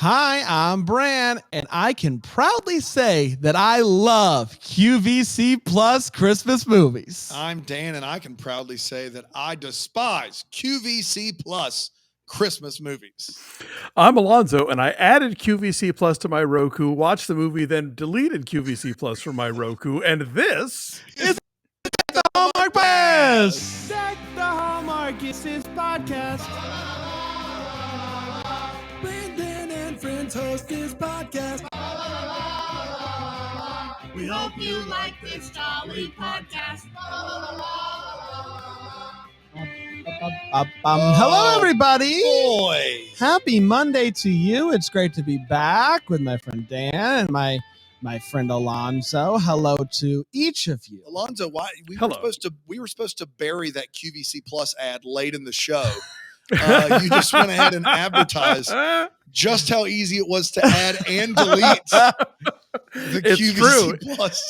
Hi, I'm Bran, and I can proudly say that I love QVC Plus Christmas movies. I'm Dan, and I can proudly say that I despise QVC Plus Christmas movies. I'm Alonzo, and I added QVC Plus to my Roku, watched the movie, then deleted QVC Plus from my Roku, and this is the Hallmark Pass. Deck the Hallmark is his podcast. Brandon and friends host this podcast. We hope you like this jolly podcast. Hello, everybody. Boy. Happy Monday to you. It's great to be back with my friend Dan and my friend Alonzo. Hello to each of you. Alonzo, why we were supposed to bury that QVC Plus ad late in the show. You just went ahead and advertised just how easy it was to add and delete the QVC Plus.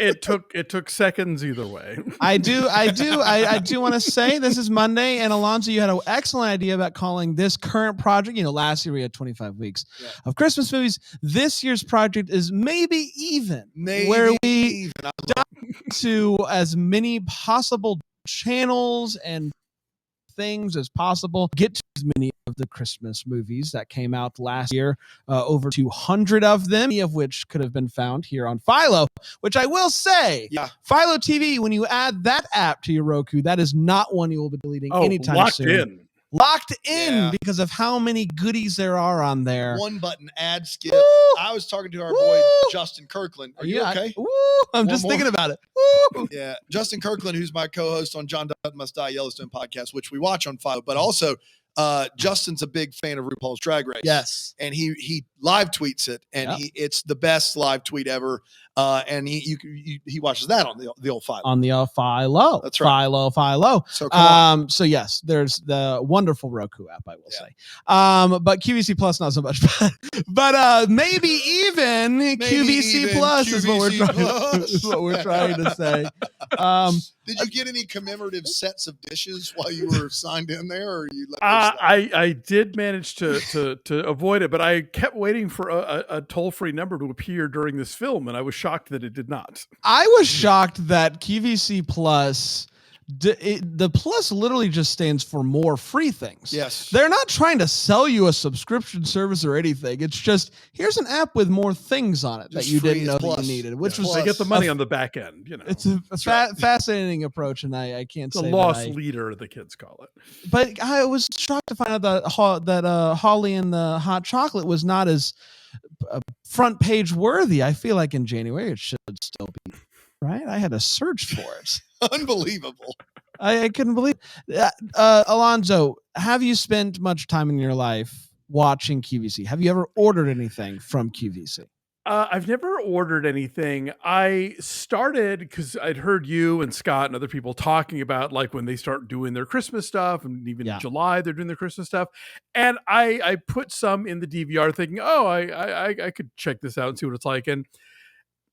It took seconds either way. I do want to say this is Monday, and Alonzo, you had an excellent idea about calling this current project. Last year we had 25 weeks of Christmas movies. This year's project is maybe even, where we dive to as many possible channels and things as possible, get to as many of the Christmas movies that came out last year, over 200 of them, many of which could have been found here on Philo, which I will say, Philo TV, when you add that app to your Roku, that is not one you will be deleting anytime soon. Locked in because of how many goodies there are on there. One button ad skip. Woo! I was talking to our boy Justin Kirkland. Are you okay? I'm just thinking about it. Woo! Yeah, Justin Kirkland, who's my co-host on John Dutton Must Die Yellowstone podcast, which we watch on Philo, but also Justin's a big fan of RuPaul's Drag Race. Yes, and he live tweets it, and it's the best live tweet ever. And he watches that on the old Philo. On the old Philo. That's right. Philo. So yes, there's the wonderful Roku app, I will say. But QVC Plus not so much. But maybe even QVC Plus is what we're trying to say. Did you get any commemorative sets of dishes while you were signed in there, or you? I did manage to avoid it, but I kept waiting for a toll-free number to appear during this film, and I was shocked that it did not. I was shocked that QVC Plus, the plus literally just stands for more free things. Yes. They're not trying to sell you a subscriction service or anything. It's just, here's an app with more things on it just that you didn't know that you needed, which was... They get the money on the back end, It's a fascinating approach, and I can't say the lost leader, the kids call it. But I was shocked to find out that Holly and the hot chocolate was not as front page worthy. I feel like in January it should still be, right? I had to search for it. Unbelievable. I couldn't believe it. Alonzo, have you spent much time in your life watching QVC? Have you ever ordered anything from QVC? I've never ordered anything. I started because I'd heard you and Scott and other people talking about like when they start doing their Christmas stuff, and even in July they're doing their Christmas stuff. And I put some in the DVR thinking, I could check this out and see what it's like. And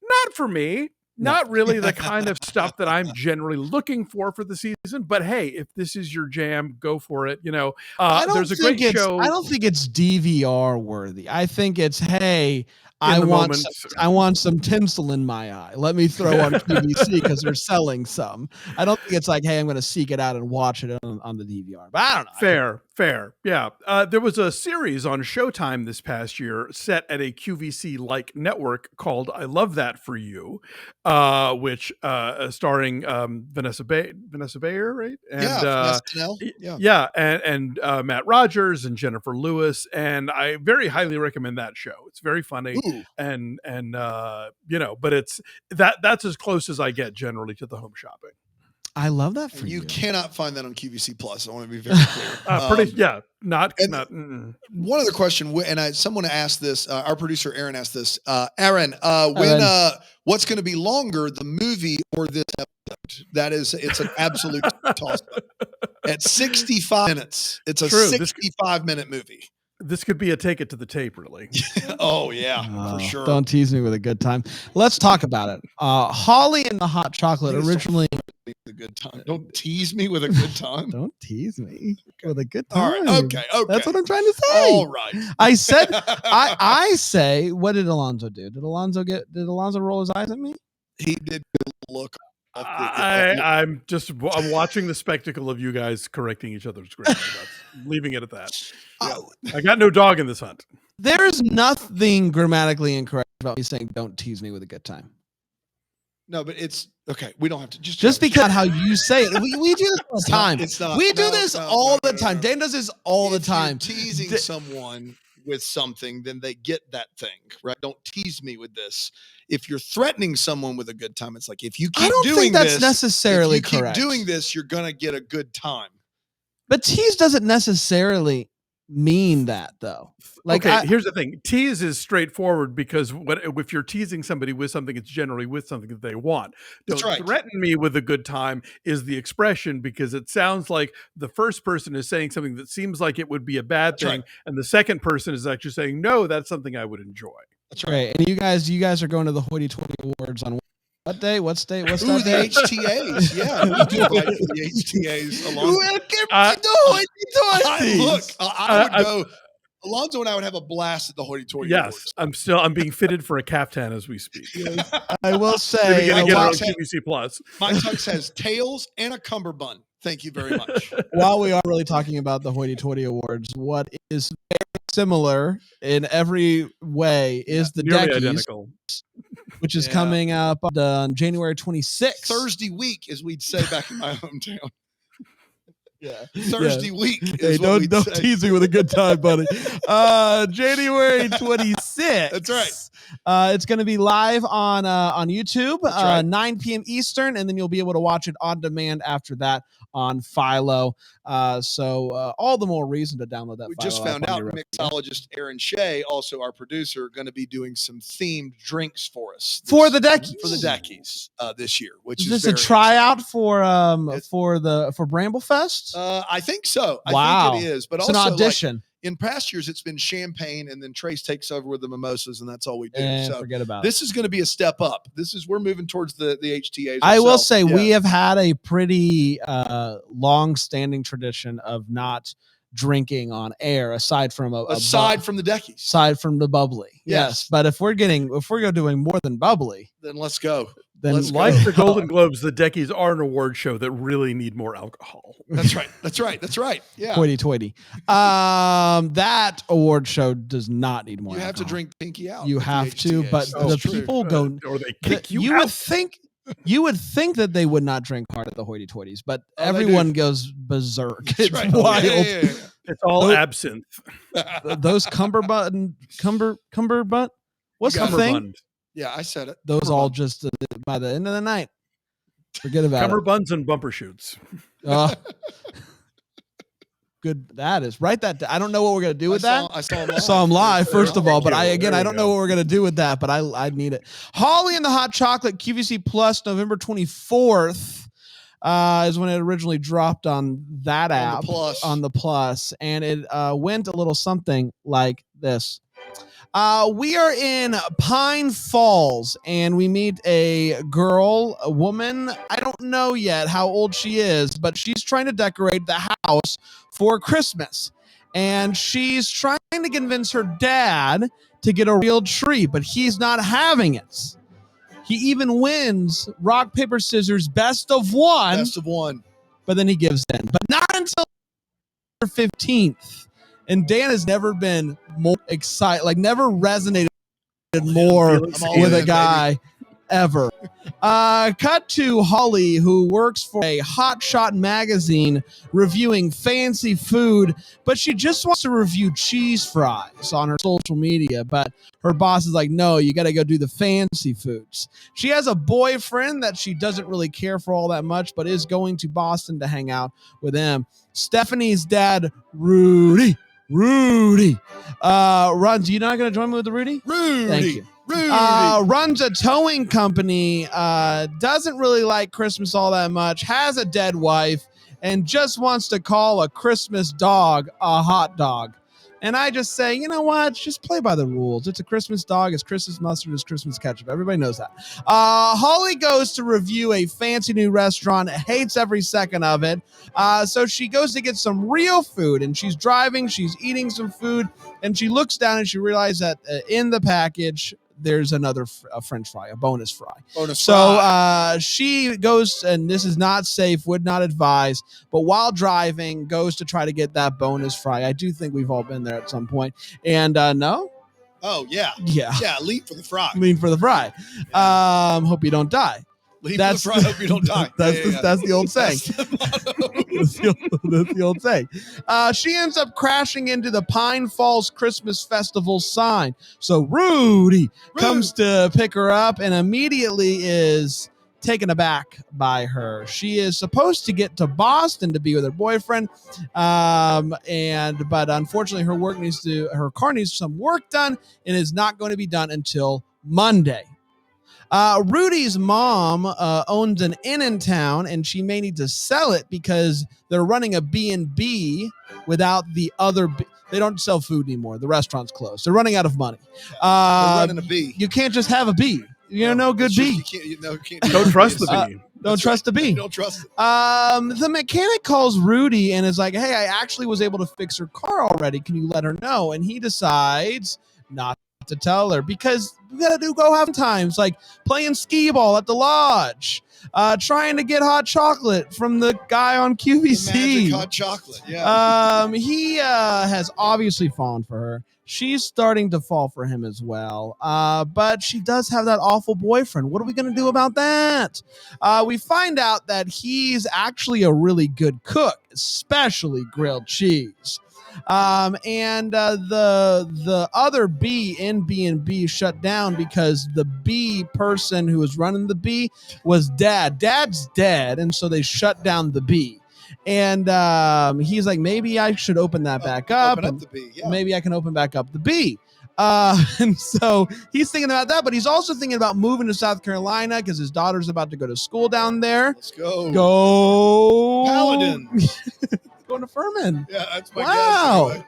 not for me. Not really the kind of stuff that I'm generally looking for the season, but hey, if this is your jam, go for it. There's a great show. I don't think it's DVR worthy. I think it's, hey, I want some tinsel in my eye. Let me throw on QVC because they're selling some. I don't think it's like, hey, I'm going to seek it out and watch it on the DVR. But I don't know. Fair. Yeah. There was a series on Showtime this past year set at a QVC-like network called I Love That For You, which starring Vanessa Bayer, right? And Matt Rogers and Jennifer Lewis. And I very highly recommend that show. It's very funny. Ooh. And but it's that's as close as I get generally to the home shopping. I love that for you. You cannot find that on QVC Plus. I want to be very clear. One other question, and someone asked this. Our producer Aaron asked this. Aaron, what's going to be longer, the movie or this episode? It's an absolute toss-up. At 65 minutes, it's a 65-minute movie. This could be a take it to the tape, really. For sure. Don't tease me with a good time. Let's talk about it. Holly and the hot chocolate originally good time. Don't tease me with a good time. Don't tease me with a good time. All right. Okay. That's what I'm trying to say. All right. I said, I say, what did Alonzo do? Did Alonzo roll his eyes at me? He did look. I'm watching the spectacle of you guys correcting each other's grammar. Leaving it at that. Yeah. I got no dog in this hunt. There's nothing grammatically incorrect about me saying don't tease me with a good time. No, but it's okay. We don't have to just because how you say it. We do this all the time. We do this all the time. Dan does this all the time. If you're teasing someone with something, then they get that thing, right? Don't tease me with this. If you're threatening someone with a good time, it's like if you keep doing this, I don't think that's necessarily correct. Keep doing this, you're gonna get a good time. But tease doesn't necessarily mean that, though. Like, okay, here's the thing. Tease is straightforward because if you're teasing somebody with something, it's generally with something that they want. Don't threaten me with a good time is the expression, because it sounds like the first person is saying something that seems like it would be a bad thing, and the second person is actually saying, no, that's something I would enjoy. That's right. And you guys are going to the hoity-toity awards on what day? What's that day? The HTAs. Yeah, we do like the HTAs along. I would go. Alonzo and I would have a blast at the hoity-toity awards. I'm being fitted for a caftan as we speak. Yes. I will say, going to get it on QVC Plus. My tux has tails and a cummerbund. Thank you very much. While we are really talking about the hoity-toity awards, what is very similar in every way is the Deckies, which is coming up on January 26th. Thursday week, as we'd say back in my hometown. Yeah. Thursday week. Hey, don't tease me with a good time, buddy. January 26th. That's right. It's going to be live on YouTube, 9 p.m. Eastern, and then you'll be able to watch it on demand after that on Philo. So all the more reason to download that. We just found out mixologist Aaron Shea, also our producer, going to be doing some themed drinks for us for the Deckies this year. Which is this a tryout for Bramblefest? I think so. Wow. I think it is, but it's also an audition. In past years, it's been champagne, and then Trace takes over with the mimosas, and that's all we do. And so forget about this is going to be a step up. We're moving towards the HTAs. I will say we have had a pretty long-standing tradition of not drinking on air, aside from the Deckies, aside from the bubbly. Yes, but if we're doing more than bubbly, then let's go. Like the Golden Globes, the Deckies are an award show that really need more alcohol. That's right. Yeah. Hoity-toity. That award show does not need more alcohol. You have to drink pinky out. You have to, but the people go, or they kick you out. You would think that they would not drink hard at the hoity-toities, but everyone goes berserk. It's wild. Yeah. It's all absinthe. Those cummerbund. What's the thing? Yeah, I said it. Those all just by the end of the night. Forget about cummerbuns and bumper shoots. Good. That is right. I don't know what we're gonna do with that. I saw him live. First of all, but I don't know what we're gonna do with that. But I need it. Holly and the Hot Chocolate QVC Plus, November 24th. Is when it originally dropped on that app on the Plus, and it went a little something like this. We are in Pine Falls, and we meet a woman. I don't know yet how old she is, but she's trying to decorate the house for Christmas. And she's trying to convince her dad to get a real tree, but he's not having it. He even wins rock, paper, scissors, best of one. But then he gives in. But not until 15th. And Dan has never been more excited, never resonated more with a guy ever. Cut to Holly, who works for a hotshot magazine reviewing fancy food, but she just wants to review cheese fries on her social media. But her boss is like, no, you got to go do the fancy foods. She has a boyfriend that she doesn't really care for all that much, but is going to Boston to hang out with him. Stephanie's dad, Rudy. Runs. You not going to join me with the Rudy? Thank you. Runs a towing company, doesn't really like Christmas all that much, has a dead wife, and just wants to call a Christmas dog a hot dog. And I just say, you know what? Just play by the rules. It's a Christmas dog. It's Christmas mustard. It's Christmas ketchup. Everybody knows that. Holly goes to review a fancy new restaurant, hates every second of it. So she goes to get some real food, and she's driving. She's eating some food, and she looks down and she realizes that in the package, there's another French fry, a bonus fry. So she goes, and this is not safe, would not advise, but while driving, goes to try to get that bonus fry. I do think we've all been there at some point. And no? Oh, yeah. Yeah. Yeah, leap for the fry. Lean for the fry. Hope you don't die. That's for the fry, hope you don't die. That's the old saying. That's the old saying. She ends up crashing into the Pine Falls Christmas Festival sign. So Rudy comes to pick her up and immediately is taken aback by her. She is supposed to get to Boston to be with her boyfriend, but unfortunately her car needs some work done and is not going to be done until Monday. Rudy's mom owns an inn in town, and she may need to sell it because they're running a B&B without the other. They don't sell food anymore. The restaurant's closed. They're running out of money. They're running a B. You can't just have a B. No good B. Don't trust the B. Don't trust the B. Don't trust it. The mechanic calls Rudy and is like, hey, I actually was able to fix her car already. Can you let her know? And he decides not to tell her because we gotta go have times like playing skee ball at the lodge, trying to get hot chocolate from the guy on QVC. The magic hot chocolate. Yeah. He has obviously fallen for her. She's starting to fall for him as well. But she does have that awful boyfriend. What are we going to do about that? We find out that he's actually a really good cook, especially grilled cheese. The other B in B&B shut down because the B person who was running the B was Dad. Dad's dead, and so they shut down the B. And he's like, maybe I should open that back up. Open up the B, yeah. Maybe I can open back up the B. And so he's thinking about that, but he's also thinking about moving to South Carolina because his daughter's about to go to school down there. Let's go. Go. Paladin. Going to Furman. Yeah, that's my guess.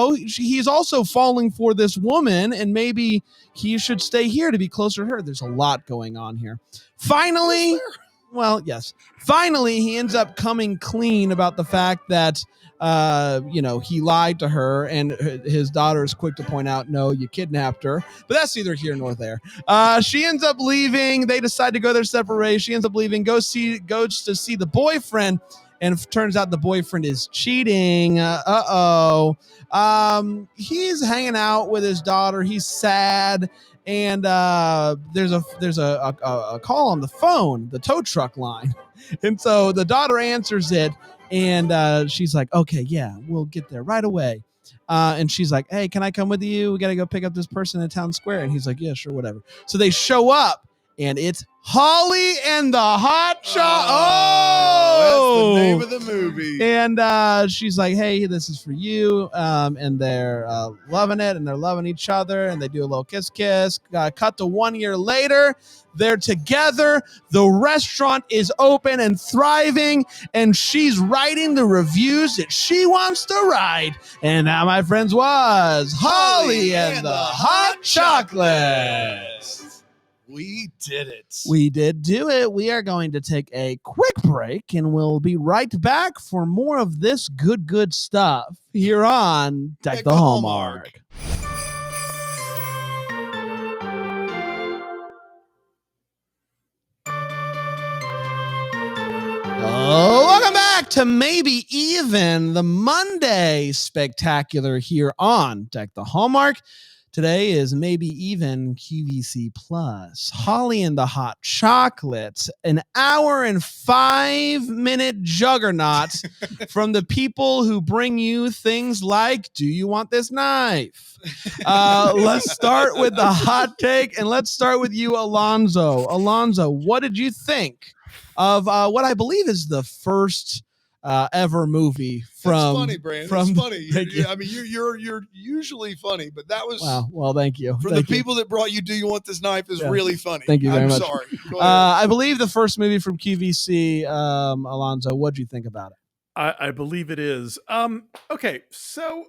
Anyway. He's also falling for this woman, and maybe he should stay here to be closer to her. There's a lot going on here. Finally, he ends up coming clean about the fact that he lied to her, and his daughter is quick to point out, no, you kidnapped her. But that's neither here nor there. She ends up leaving. They decide to go their separate ways. She ends up leaving, goes to see the boyfriend, and it turns out the boyfriend is cheating. He's hanging out with his daughter. He's sad. And there's a call on the phone, the tow truck line. And so the daughter answers it. And she's like, okay, yeah, we'll get there right away. And she's like, hey, can I come with you? We got to go pick up this person in town square. And he's like, yeah, sure, whatever. So they show up, and it's Holly and the Hot Shot. Oh, that's the name of the movie. And she's like, hey, this is for you. And they're loving it, and they're loving each other, and they do a little kiss. Cut to 1 year later. They're together. The restaurant is open and thriving, and she's writing the reviews that she wants to write. And that, my friends, was Holly and the Hot Chocolate. We did it. We did do it. We are going to take a quick break, and we'll be right back for more of this good stuff here on Deck the Hallmark. Welcome back to Maybe Even, the Monday Spectacular here on Deck the Hallmark. Today is Maybe Even QVC Plus. Holly and the Hot Chocolate, an hour and 5-minute juggernaut from the people who bring you things like, do you want this knife? Let's start with the hot take, and let's start with you, Alonzo. Alonzo, what did you think of what I believe is the first ever movie from? It's funny, Brandon. It's funny. I mean, you're usually funny, but that was well. Thank you. For the people that brought you. Do you want this knife? Is really funny. Thank you very much. Sorry. I believe the first movie from QVC, Alonzo. What'd you think about it? I believe it is. Okay, so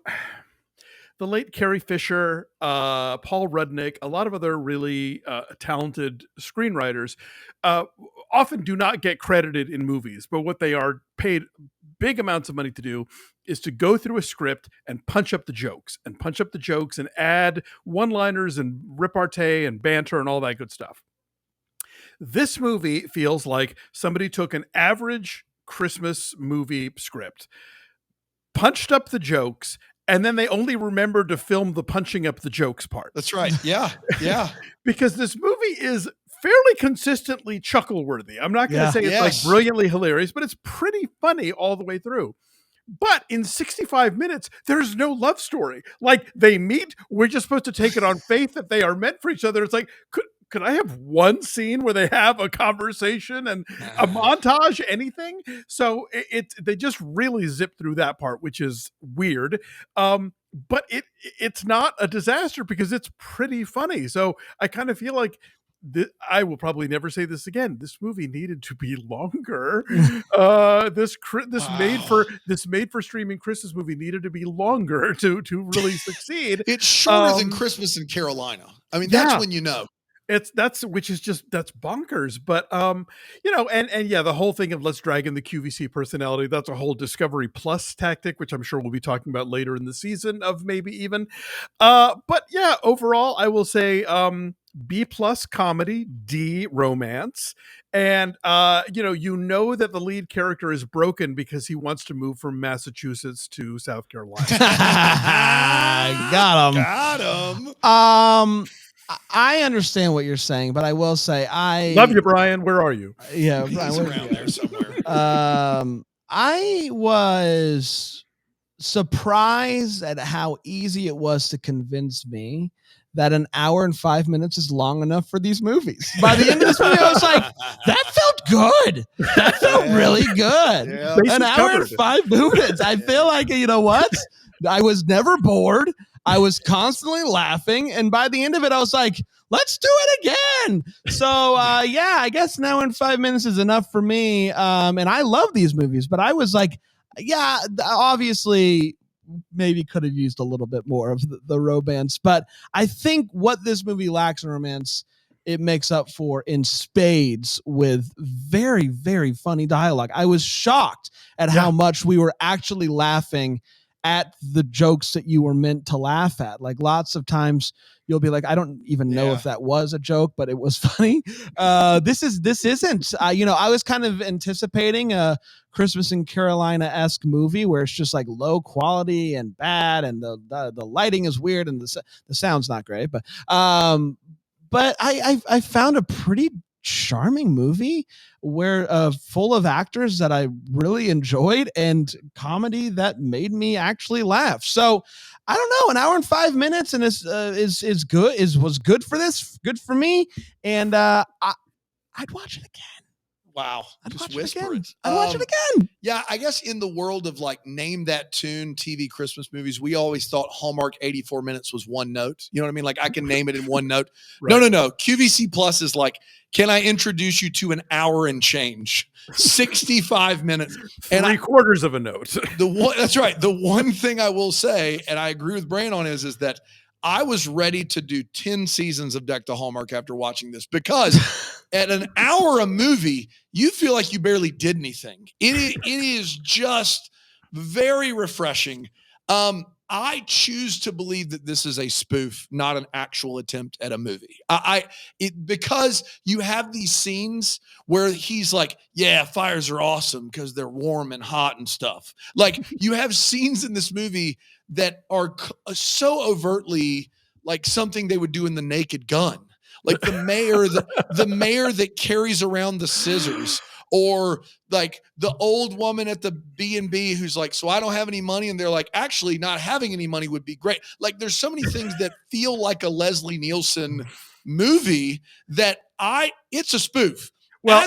the late Carrie Fisher, Paul Rudnick, a lot of other really talented screenwriters often do not get credited in movies, but what they are paid big amounts of money to do is to go through a script and punch up the jokes and add one-liners and repartee and banter and all that good stuff. This movie feels like somebody took an average Christmas movie script, punched up the jokes, and then they only remembered to film the punching up the jokes part. That's right. Yeah. Yeah. Because this movie is fairly consistently chuckle worthy. I'm not going to say it's like brilliantly hilarious, but it's pretty funny all the way through. But in 65 minutes, there's no love story. Like, they meet, we're just supposed to take it on faith that they are meant for each other. It's like, could I have one scene where they have a conversation and a montage, anything? So they just really zip through that part, which is weird. But it's not a disaster because it's pretty funny. So I kind of feel like I will probably never say this again. This movie needed to be longer. This made for streaming Christmas movie needed to be longer to really succeed. It's shorter than Christmas in Carolina. I mean, that's when you know. That's bonkers. But and the whole thing of let's drag in the QVC personality, that's a whole Discovery Plus tactic, which I'm sure we'll be talking about later in the season of maybe even. But yeah, overall, I will say B+ comedy, D romance. And that the lead character is broken because he wants to move from Massachusetts to South Carolina. Got him. I understand what you're saying, but I will say I love you, Brian. Where are you? Yeah, Brian, he's around there somewhere. I was surprised at how easy it was to convince me that an hour and 5 minutes is long enough for these movies. By the end of this movie, I was like, that felt good. That felt really good. Yeah. An hour and 5 minutes. I feel like, you know what? I was never bored. I was constantly laughing. And by the end of it, I was like, let's do it again. So, I guess an hour and 5 minutes is enough for me. And I love these movies, but I was like, obviously maybe could have used a little bit more of the romance. But I think what this movie lacks in romance, it makes up for in spades with very, very funny dialogue. I was shocked at how much we were actually laughing at the jokes that you were meant to laugh at. Like, lots of times you'll be like, I don't even know if that was a joke, but it was funny. This isn't, I was kind of anticipating a Christmas in Carolina-esque movie where it's just like low quality and bad, and the lighting is weird and the sound's not great, but I found a pretty charming movie where full of actors that I really enjoyed and comedy that made me actually laugh. So I don't know, an hour and 5 minutes and is good, was good for this, good for me. And I'd watch it again. Wow. I'd just watch whisper it again. it. I'd watch it again. Yeah, I guess in the world of like name that tune TV Christmas movies, we always thought Hallmark 84 minutes was one note. You know what I mean? Like, I can name it in one note. Right. No. QVC Plus is like, can I introduce you to an hour and change? 65 minutes. And 3/4 of a note. That's right. The one thing I will say, and I agree with Brian on is that I was ready to do 10 seasons of Deck the Hallmark after watching this, because at an hour a movie, you feel like you barely did anything. It is just very refreshing. I choose to believe that this is a spoof, not an actual attempt at a movie. Because you have these scenes where he's like, yeah, fires are awesome because they're warm and hot and stuff. Like, you have scenes in this movie that are so overtly like something they would do in The Naked Gun. Like the mayor that carries around the scissors, or like the old woman at the B&B who's like, so I don't have any money. And they're like, actually not having any money would be great. Like, there's so many things that feel like a Leslie Nielsen movie that it's a spoof. Well,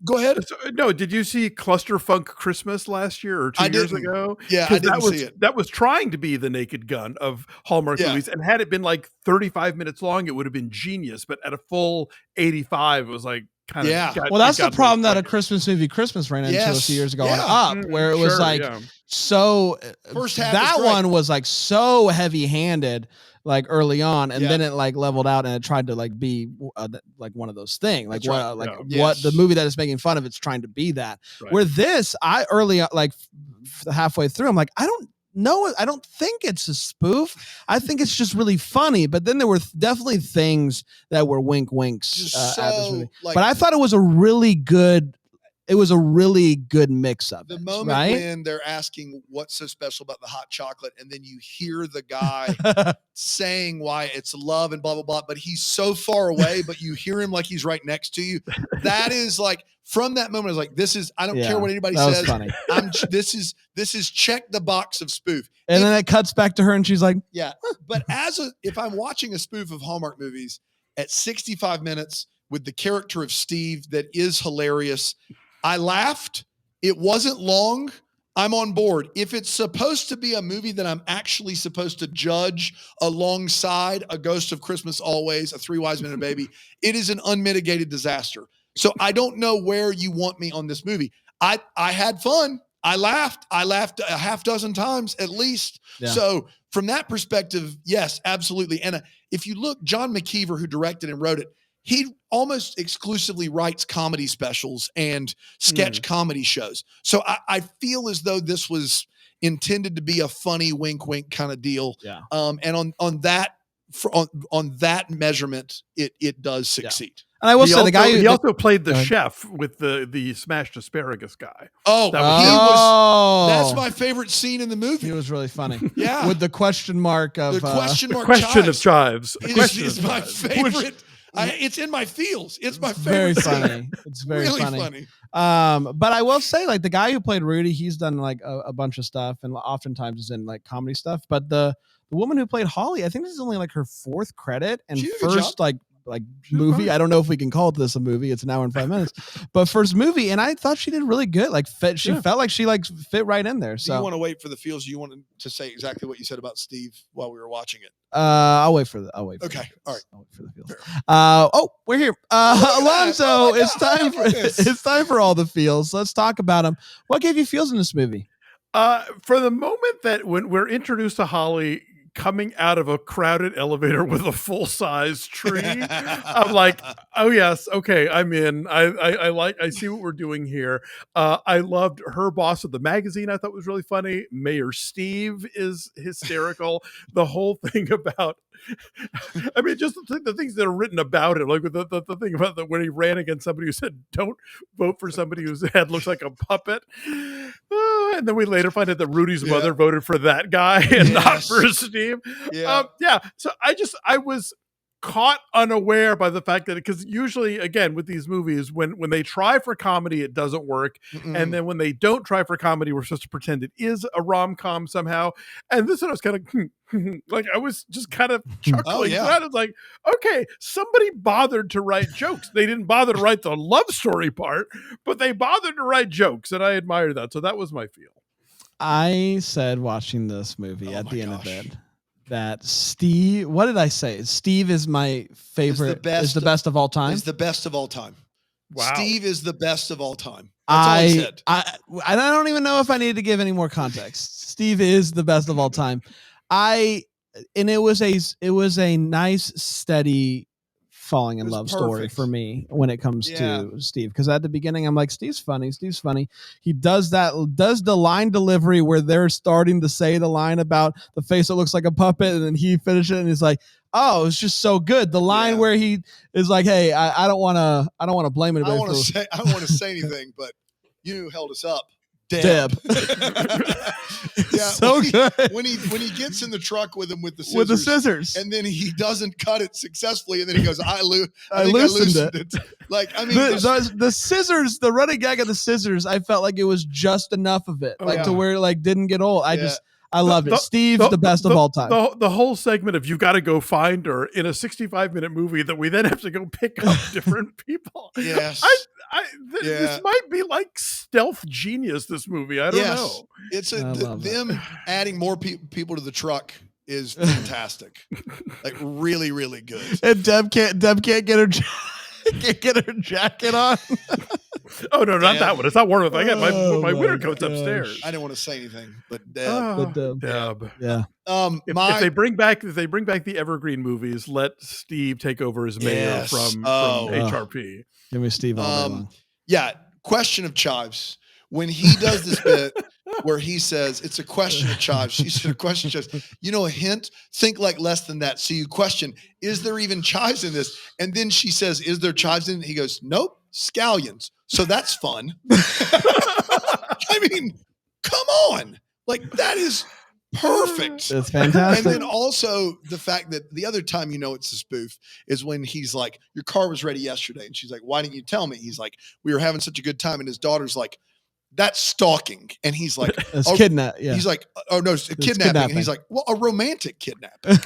go ahead. No, did you see Clusterfunk Christmas last year or 2 years ago? Yeah, I didn't see it. That was trying to be the Naked Gun of Hallmark movies. And had it been like 35 minutes long, it would have been genius. But at a full 85, it was like, kind of well, that's the problem that A Christmas Movie Christmas ran into a few years ago on Up, where it was so first half that one was like so heavy handed like early on, and then it like leveled out and it tried to like be like one of those things, like what the movie that is making fun of, it's trying to be that. Where this, I early like halfway through, I'm like, I don't think it's a spoof. I think it's just really funny. But then there were definitely things that were wink winks at this movie. But I thought it was a really good. It was a really good mix of the moment when they're asking what's so special about the hot chocolate, and then you hear the guy saying why it's love and blah, blah, blah, but he's so far away, but you hear him like he's right next to you. That is like, from that moment, I was like, I don't care what anybody says. Funny. This is check the box of spoof. And then it cuts back to her and she's like, but if I'm watching a spoof of Hallmark movies at 65 minutes with the character of Steve that is hilarious, I laughed. It wasn't long. I'm on board. If it's supposed to be a movie that I'm actually supposed to judge alongside A Ghost of Christmas Always, A Three Wise Men and a Baby, it is an unmitigated disaster. So I don't know where you want me on this movie. I had fun. I laughed a half dozen times at least. Yeah. So from that perspective, yes, absolutely. And if you look, John McKeever, who directed and wrote it, he almost exclusively writes comedy specials and sketch comedy shows. So I feel as though this was intended to be a funny wink, wink kind of deal. Yeah. And on that measurement, it does succeed. Yeah. And I will say the guy he also played the chef with the smashed asparagus guy. That's my favorite scene in the movie. He was really funny. Yeah. With the question mark of of chives. Is my favorite. It's in my feels. It's my favorite. Very funny. It's very really funny. But I will say, like, the guy who played Rudy, he's done like a bunch of stuff, and oftentimes is in like comedy stuff. But the woman who played Holly, I think this is only like her fourth credit and first like movie. I don't know if we can call this a movie. It's an hour and 5 minutes, but first movie, and I thought she did really good. Like she felt like she like fit right in there. So you want to wait for the feels? You want to say exactly what you said about Steve while we were watching it? I'll wait for the. Okay, all right. I'll wait for the feels. We're here. Alonzo, it's time for all the feels. Let's talk about them. What gave you feels in this movie? For the moment that when we're introduced to Holly coming out of a crowded elevator with a full-size tree, I'm like, oh yes, okay, I'm in. I see what we're doing here. I loved her boss of the magazine. I thought was really funny. Mayor Steve is hysterical. The whole thing about, I mean, just the things that are written about it, like the thing about when he ran against somebody who said, "Don't vote for somebody whose head looks like a puppet." And then we later find out that Rudy's mother voted for that guy and not for Steve. So I was caught unaware by the fact that, because usually, again, with these movies, when they try for comedy, it doesn't work. And then when they don't try for comedy, we're supposed to pretend it is a rom-com somehow. And this one I was kind of like, I was just kind of chuckling. I was like, okay, somebody bothered to write jokes. They didn't bother to write the love story part, but they bothered to write jokes, and I admire that. So that was my feel. I said watching this movie at the end of it that Steve, what did I say? Steve is my favorite. Is the best of all time. Is the best of all time. Wow. Steve is the best of all time. That's all I said. I don't even know if I need to give any more context. Steve is the best of all time. And it was a nice, steady falling in love story for me when it comes to Steve, because at the beginning I'm like, Steve's funny. He does the line delivery where they're starting to say the line about the face that looks like a puppet, and then he finishes it and he's like, oh, it's just so good. The line where he is like, hey, I don't want to blame anybody. I don't want to say anything, but you held us up. Deb. So good. When he gets in the truck with him with the scissors, and then he doesn't cut it successfully, and then he goes, I loosened it. Like, I mean, the scissors, the running gag of the scissors, I felt like it was just enough of it, to where it like didn't get old. I love it. Steve's the best of all time. The whole segment of you got to go find her in a 65-minute movie that we then have to go pick up different people. Yes. This might be like stealth genius, this movie. I don't know. It's them adding more people to the truck is fantastic. Like really, really good. And Deb can't get her job. Can't get her jacket on. Oh no, not that one. It's not warm enough. I got my winter coats gosh. upstairs. I didn't want to say anything, but Deb. Oh, Deb. Yeah. If they bring back the Evergreen movies, let Steve take over as mayor from HRP. Give me Steve all day long. Yeah. Question of chives. When he does this bit where he says it's a question of chives, she said a question of chives. You know, a hint, think like less than that. So you question, is there even chives in this? And then she says, is there chives in it? He goes, nope, scallions. So that's fun. I mean, come on. Like, that is perfect. It's fantastic. And then also the fact that the other time it's a spoof is when he's like, your car was ready yesterday. And she's like, why didn't you tell me? He's like, we were having such a good time. And his daughter's like, that's stalking. And he's like, it's kidnap. Yeah. He's like, oh no, it's kidnapping. And he's like, well, a romantic kidnapping.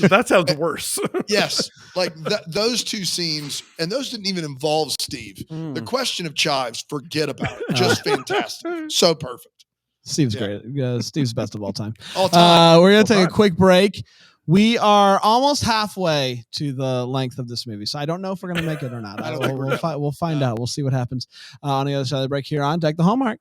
That sounds worse. Yes. Like those two scenes, and those didn't even involve Steve. The question of chives, forget about it. Just fantastic. So perfect. Steve's great. Steve's best of all time. All time. We're going to take a quick break. We are almost halfway to the length of this movie, so I don't know if we're going to make it or not. We'll find out. We'll see what happens on the other side of the break here on Deck the Hallmark.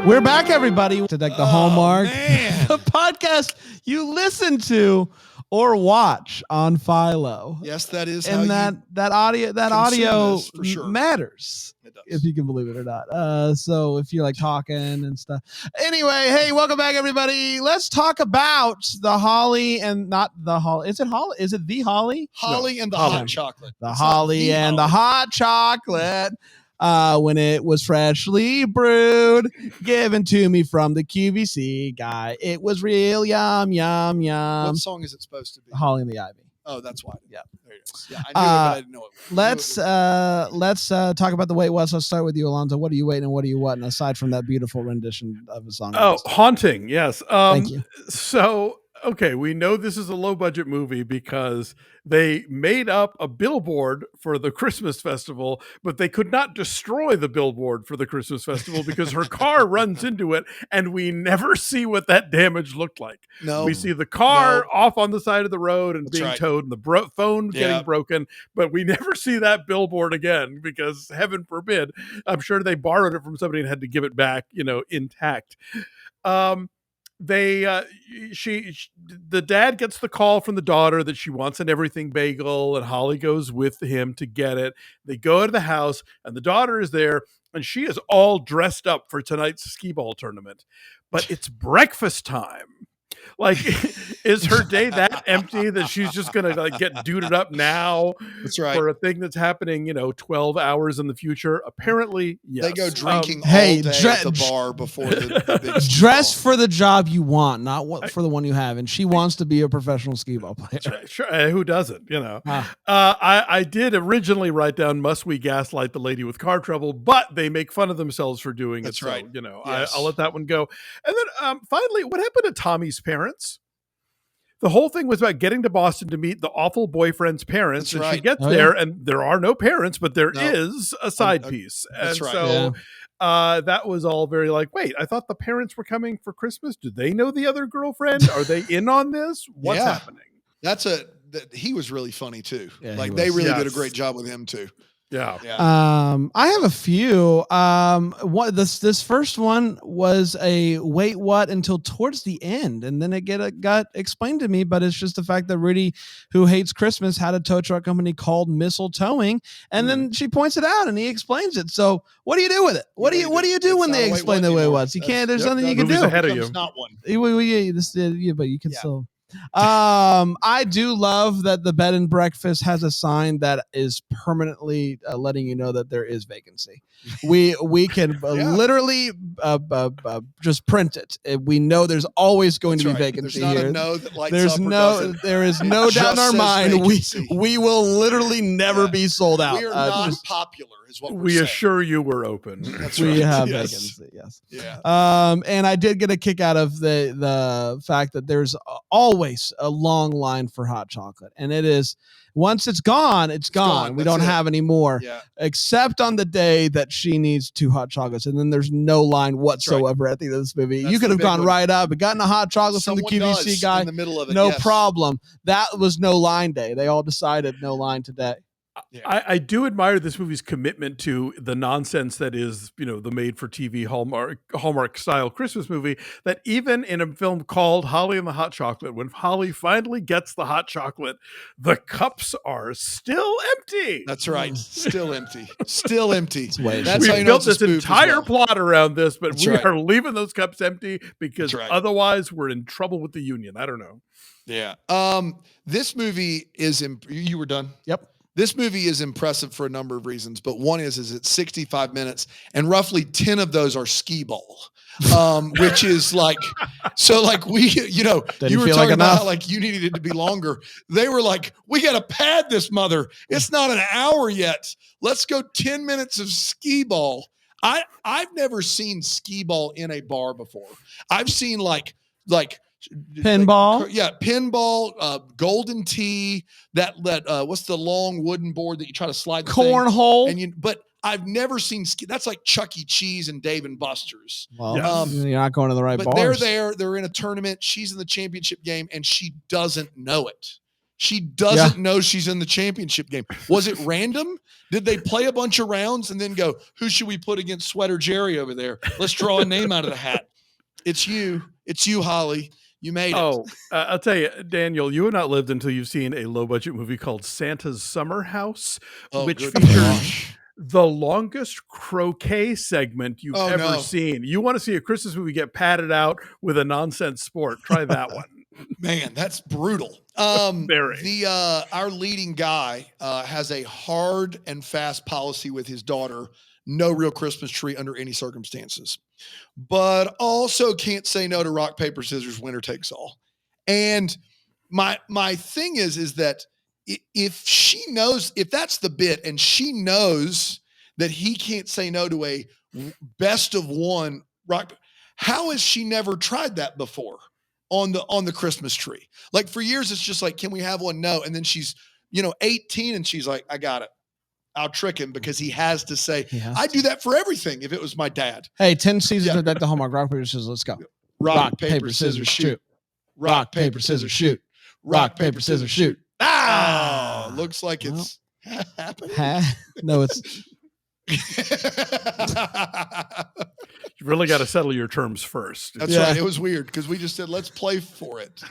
We're back, everybody, to Deck the Hallmark, the podcast you listen to or watch on Philo. Yes, that is. And that audio for sure. matters. It does. If you can believe it or not. So if you're like talking and stuff. Anyway, hey, welcome back, everybody. Let's talk about the Holly and not the Holly. Is it Holly? Is it the Holly? Holly and the hot chocolate. The Holly and the hot chocolate. When it was freshly brewed, given to me from the QVC guy. It was real yum, yum, yum. What song is it supposed to be? Holly and the Ivy. Oh, that's why. Yeah. There it is. Yeah, I knew it, but I didn't know it. Let's talk about the wait what's. Let's start with you, Alonzo. What are you waiting and what are you wanting aside from that beautiful rendition of a song? Oh, haunting. Yes. Thank you. So, okay, we know this is a low budget movie because they made up a billboard for the Christmas festival, but they could not destroy the billboard for the Christmas festival because her car runs into it and we never see what that damage looked like. No, we see the car off on the side of the road and being towed and the phone getting broken, but we never see that billboard again because heaven forbid, I'm sure they borrowed it from somebody and had to give it back, intact. The dad gets the call from the daughter that she wants an everything bagel, and Holly goes with him to get it. They go to the house and the daughter is there and she is all dressed up for tonight's skee ball tournament, but it's breakfast time. Like, is her day that empty that she's just going to get duded up now? That's right. For a thing that's happening, 12 hours in the future? Apparently, yes. They go drinking all day at the bar before the big dress for the job you want, not for the one you have. And she wants to be a professional skee ball player. Sure. Who doesn't, I did originally write down, must we gaslight the lady with car trouble, but they make fun of themselves for doing it. That's right. So, I'll let that one go. And then finally, what happened to Tommy's parents? The whole thing was about getting to Boston to meet the awful boyfriend's parents. That's and she gets there and there are no parents, but there is a side piece. That's and right. So that was all very like, wait, I thought the parents were coming for Christmas. Do they know the other girlfriend? Are they in on this? What's happening? He was really funny too. Yeah, they really did a great job with him too. Yeah. I have a few. This first one was a wait what until towards the end, and then it got explained to me. But it's just the fact that Rudy, who hates Christmas, had a tow truck company called Missile Towing, and then she points it out, and he explains it. So what do you do with it? What do you do when they explain the wait what's? You can't. There's nothing you can do. Ahead of you. Not one. But you can still. I do love that the bed and breakfast has a sign that is permanently letting you know that there is vacancy. We can literally just print it. We know there's always going to be vacancy there's here. No that lights there is no doubt in our mind. We will literally never be sold out. We are not popular. Is what we assure you we're open. That's we right. have vacancy. Yes. Yeah. And I did get a kick out of the fact that there's always a long line for hot chocolate, and it is Once it's gone, it's gone. We don't have any more, except on the day that she needs 2 hot chocolates, and then there's no line whatsoever at the end of this movie. You could have gone right up and gotten a hot chocolate from the QVC guy in the middle of it. No problem. That was no line day. They all decided no line today. I do admire this movie's commitment to the nonsense that is, the made-for-TV Hallmark style Christmas movie, that even in a film called Holly and the Hot Chocolate, when Holly finally gets the hot chocolate, the cups are still empty. That's right. Still empty. Still empty. That's we built this entire plot around this, but we are leaving those cups empty because otherwise we're in trouble with the union. I don't know. Yeah. This movie is, you were done? Yep. This movie is impressive for a number of reasons, but one is it's 65 minutes and roughly 10 of those are skee ball, which is like, so like we, you were talking about how like you needed it to be longer. They were like, we got to pad this mother. It's not an hour yet. Let's go 10 minutes of skee ball. I've never seen skee ball in a bar before. I've seen like pinball, pinball, golden tee. That what's the long wooden board that you try to slide? Cornhole. But I've never seen ski. That's like Chuck E. Cheese and Dave and Buster's. Well, you're not going to the right bars. But they're there. They're in a tournament. She's in the championship game, and she doesn't know it. She doesn't know she's in the championship game. Was it random? Did they play a bunch of rounds and then go, who should we put against Sweater Jerry over there? Let's draw a name out of the hat. It's you. It's you, Holly. You made it. I'll tell you, Daniel, you have not lived until you've seen a low-budget movie called Santa's Summer House, which features the longest croquet segment you've ever seen. You want to see a Christmas movie get padded out with a nonsense sport? Try that one. Man, that's brutal. Very. Our leading guy has a hard and fast policy with his daughter. No real Christmas tree under any circumstances, but also can't say no to rock, paper, scissors, winner takes all. And my thing is that if she knows, if that's the bit and she knows that he can't say no to a best of one rock, how has she never tried that before on the Christmas tree? Like for years, it's just like, can we have one? No. And then she's, 18 and she's like, I got it. I'll trick him because he has to say, I do that for everything if it was my dad. Hey, 10 seasons of that the Hallmark rock, paper, scissors. Let's go. Rock, paper, scissors, shoot. Rock, paper, scissors, shoot. Rock, paper, scissors, shoot. Looks like it's happening. No, it's. You really got to settle your terms first. That's right. It was weird because we just said, let's play for it.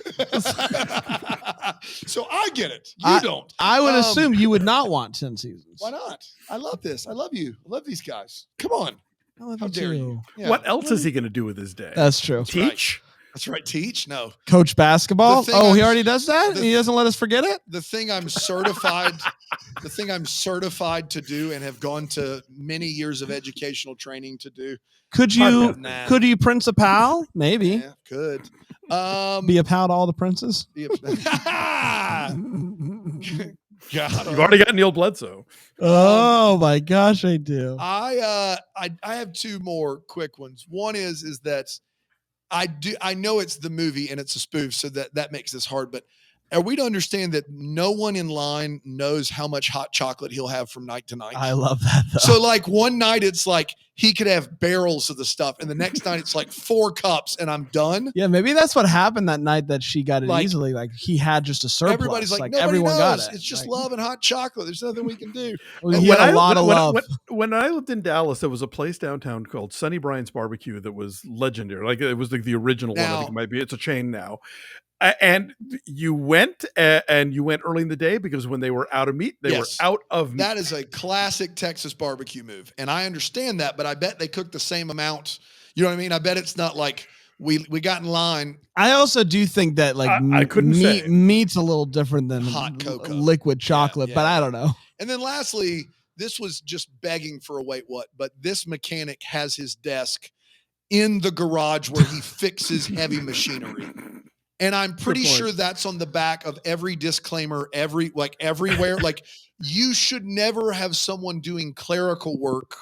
So I get it. You don't. I would assume you would not want 10 seasons. Why not? I love this. I love you. I love these guys. Come on. How dare you? Yeah. What else is he going to do with his day? That's true. Teach? That's right. Teach? No. Coach basketball? He already does that? He doesn't let us forget it? The thing I'm certified to do and have gone to many years of educational training to do. Could you prince a pal? Maybe. Yeah, could. Be a pal to all the princes? God. You've already got Neil Bledsoe. Oh my gosh, I do. I have two more quick ones. One is that I know it's the movie and it's a spoof, so that makes this hard, but are we to understand that no one in line knows how much hot chocolate he'll have from night to night? I love that, though. So like one night it's like he could have barrels of the stuff, and the next night it's like 4 cups and I'm done. Yeah, maybe that's what happened that night that she got it easily. Like he had just a surplus. Everybody's like everyone knows. Got it. It's just love and hot chocolate. There's nothing we can do. He had a lot of love. When I lived in Dallas, there was a place downtown called Sonny Bryant's Barbecue that was legendary. Like it was like the original one. I think it might be. It's a chain now. And you went early in the day because when they were out of meat, they were out of meat. That is a classic Texas barbecue move. And I understand that, but I bet they cook the same amount. You know what I mean? I bet it's not like we got in line. I also do think that like meat's a little different than hot cocoa, liquid chocolate, but I don't know. And then lastly, this was just begging for a wait what, but this mechanic has his desk in the garage where he fixes heavy machinery. And I'm pretty sure that's on the back of every disclaimer, everywhere. Like you should never have someone doing clerical work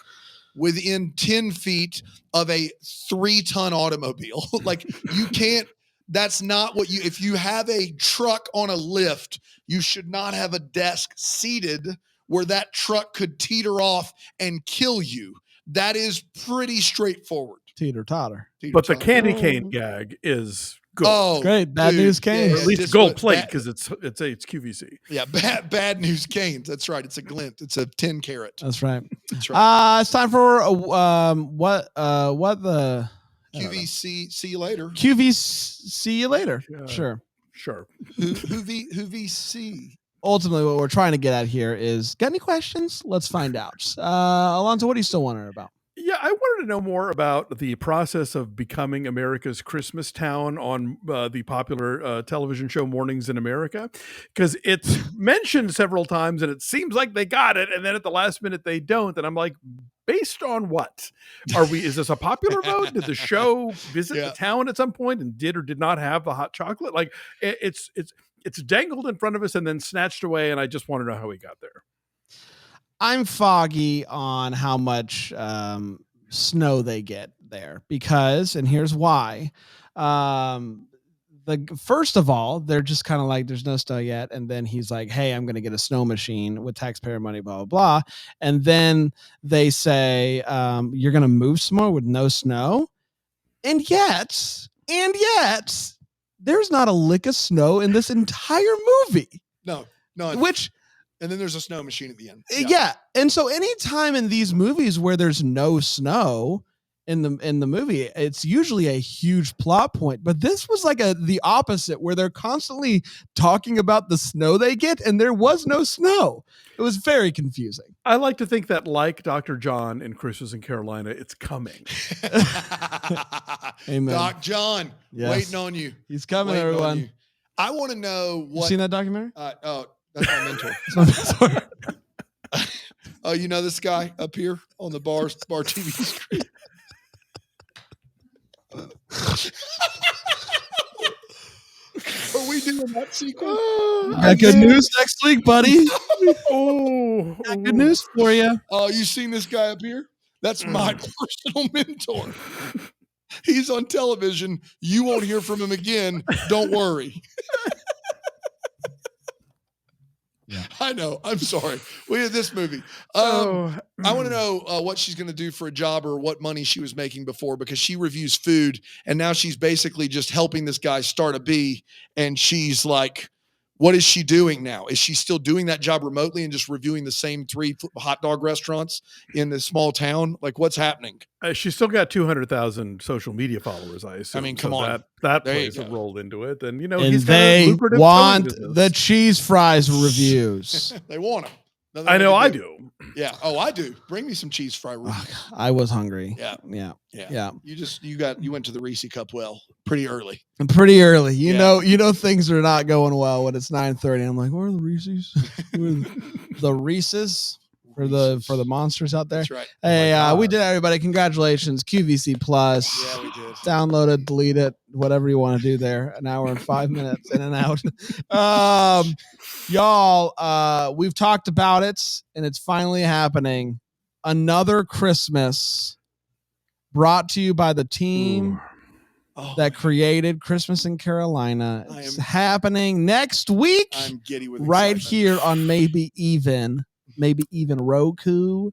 within 10 feet of a 3-ton automobile. Like you can't, That's not what you, if you have a truck on a lift, you should not have a desk seated where that truck could teeter off and kill you. That is pretty straightforward. Teeter-totter. But the candy cane gag is good. Oh, great. Bad news canes. At least gold plate because it's QVC. Yeah, bad news canes. That's right. It's a glint. It's a 10 carat. That's right. That's right. It's time for what the QVC. See you later. QVC. See you later. Sure. Who VC? Ultimately, what we're trying to get at here is, got any questions? Let's find out. Alonzo, what do you still wondering about? Yeah, I wanted to know more about the process of becoming America's Christmas town on the popular television show Mornings in America, because it's mentioned several times and it seems like they got it, and then at the last minute they don't, and I'm like, based on what? Is this a popular vote? Did the show visit the town at some point and did or did not have the hot chocolate? Like it's dangled in front of us and then snatched away, and I just want to know how we got there. I'm foggy on how much snow they get there because, and here's why. First of all, they're just kind of like, there's no snow yet. And then he's like, hey, I'm going to get a snow machine with taxpayer money, blah, blah, blah. And then they say, you're going to move somewhere with no snow. And yet, there's not a lick of snow in this entire movie. No. And then there's a snow machine at the end. Yeah. And so anytime in these movies where there's no snow in the movie, it's usually a huge plot point. But this was like the opposite, where they're constantly talking about the snow they get, and there was no snow. It was very confusing. I like to think that, like Dr. John in Christmas in Carolina, it's coming. Amen. Doc John, waiting on you. He's coming, everyone. I want to know what. You seen that documentary? That's my mentor. Oh, you know this guy up here on the bar TV screen? Are we doing that sequel? Got good news next week, buddy. Got good news for you. Oh, you seen this guy up here? That's my personal mentor. He's on television. You won't hear from him again. Don't worry. Yeah. I know. I'm sorry. We had this movie. I want to know what she's going to do for a job or what money she was making before, because she reviews food and now she's basically just helping this guy start a bee. And she's like, what is she doing now? Is she still doing that job remotely and just reviewing the same 3 hot dog restaurants in this small town? Like, what's happening? She's still got 200,000 social media followers, I assume. I mean, come on. That plays a role into it. And, and he's they want the cheese fries reviews. They want them. I know I do. Yeah. Oh, I do. Bring me some cheese fry reviews. I was hungry. Yeah. You went to the Reese Cup well pretty early. Pretty early. You know things are not going well when it's 9:30. I'm like, where are the Reese's? The Reese's for the monsters out there. That's right. Hey, we did, everybody. Congratulations, QVC Plus. Yeah, we did. Download it, delete it, whatever you want to do there. An hour and 5 minutes in and out. Y'all, we've talked about it, and it's finally happening. Another Christmas brought to you by the team that created Christmas in Carolina. It's happening next week. I'm giddy with right excitement. here on maybe even Roku,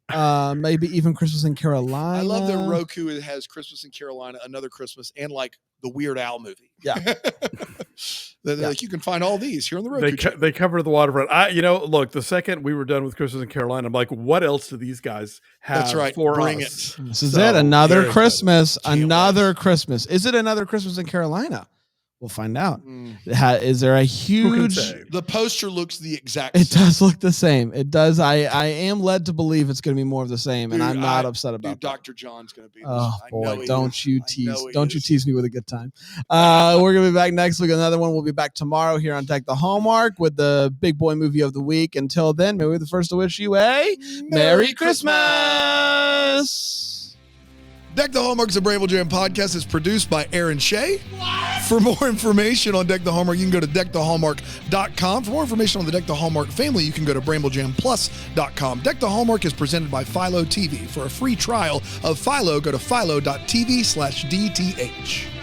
maybe even Christmas in Carolina. I love that Roku has Christmas in Carolina, Another Christmas, and like the Weird Al movie. Yeah. They're like, you can find all these here on the Roku. They cover the waterfront. Look, the second we were done with Christmas in Carolina, I'm like, what else do these guys have? That's right. For Bring us? it. This is it. Another Christmas. Another Christmas. Is it another Christmas in Carolina? We'll find out. Is there a huge? The poster looks the exact same. It same. does look the same. It does. I am led to believe it's going to be more of the same, and I'm not upset about that. Dr. John's going to be. Oh boy, don't you tease me with a good time. We're going to be back next week. Another one. We'll be back tomorrow here on Deck the Hallmark with the big boy movie of the week. Until then, may we be the first to wish you a Merry Christmas. Deck the Hallmark is a Bramble Jam podcast. It's produced by Aaron Shea. For more information on Deck the Hallmark, you can go to deckthehallmark.com. For more information on the Deck the Hallmark family, you can go to bramblejamplus.com. Deck the Hallmark is presented by Philo TV. For a free trial of Philo, go to philo.tv/DTH.